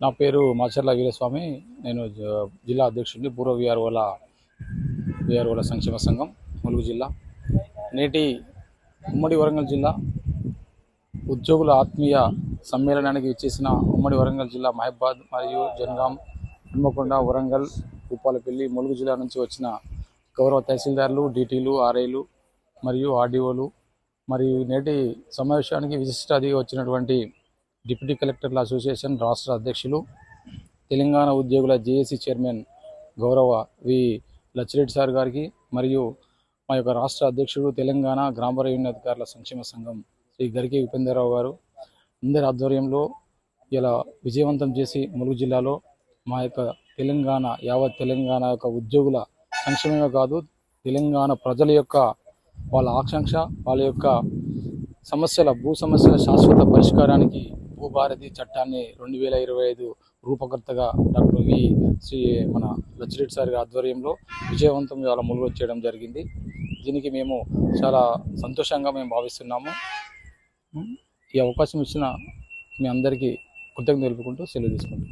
నా పేరు మాచర్ల వీరస్వామి. నేను జిల్లా అధ్యక్షుడిని పూర్వ విఆర్ఓల సంక్షేమ సంఘం ములుగు జిల్లా. నేటి ఉమ్మడి వరంగల్ జిల్లా ఉద్యోగుల ఆత్మీయ సమ్మేళనానికి ఇచ్చేసిన ఉమ్మడి వరంగల్ జిల్లా మహబాద్ మరియు జనగాం, హన్మకొండ, వరంగల్, భూపాలపల్లి, ములుగు జిల్లా నుంచి వచ్చిన గౌరవ తహసీల్దార్లు, డీటీలు, ఆర్ఐలు మరియు ఆర్డీఓలు మరియు నేటి సమావేశానికి విశిష్ట అతిథిగా వచ్చినటువంటి డిప్యూటీ కలెక్టర్ల అసోసియేషన్ రాష్ట్ర అధ్యక్షులు, తెలంగాణ ఉద్యోగుల జేఏసీ చైర్మన్ గౌరవ వి లచ్చిరెడ్డి సార్ గారికి మరియు మా యొక్క రాష్ట్ర అధ్యక్షుడు తెలంగాణ గ్రామ రెవెన్యూ అధికారుల సంక్షేమ సంఘం శ్రీ గరికే ఉపేంద్రరావు గారు అందరి ఆధ్వర్యంలో ఇలా విజయవంతం చేసి ములుగు జిల్లాలో మా యొక్క తెలంగాణ యావత్ తెలంగాణ యొక్క ఉద్యోగుల సంక్షేమమే కాదు, తెలంగాణ ప్రజల యొక్క వాళ్ళ ఆకాంక్ష, వాళ్ళ యొక్క భూ సమస్యల శాశ్వత పరిష్కారానికి భూభారతి చట్టాన్ని 2025 రూపకర్తగా డాక్టర్ మన లచ్చిరెడ్డి సార్ ఆధ్వర్యంలో విజయవంతంగా అలా ములుగు చేయడం జరిగింది. దీనికి మేము చాలా సంతోషంగా మేము భావిస్తున్నాము. ఈ అవకాశం ఇచ్చిన మీ అందరికీ కృతజ్ఞతలు తెలుపుకుంటూ సెలవు తీసుకుంటాం.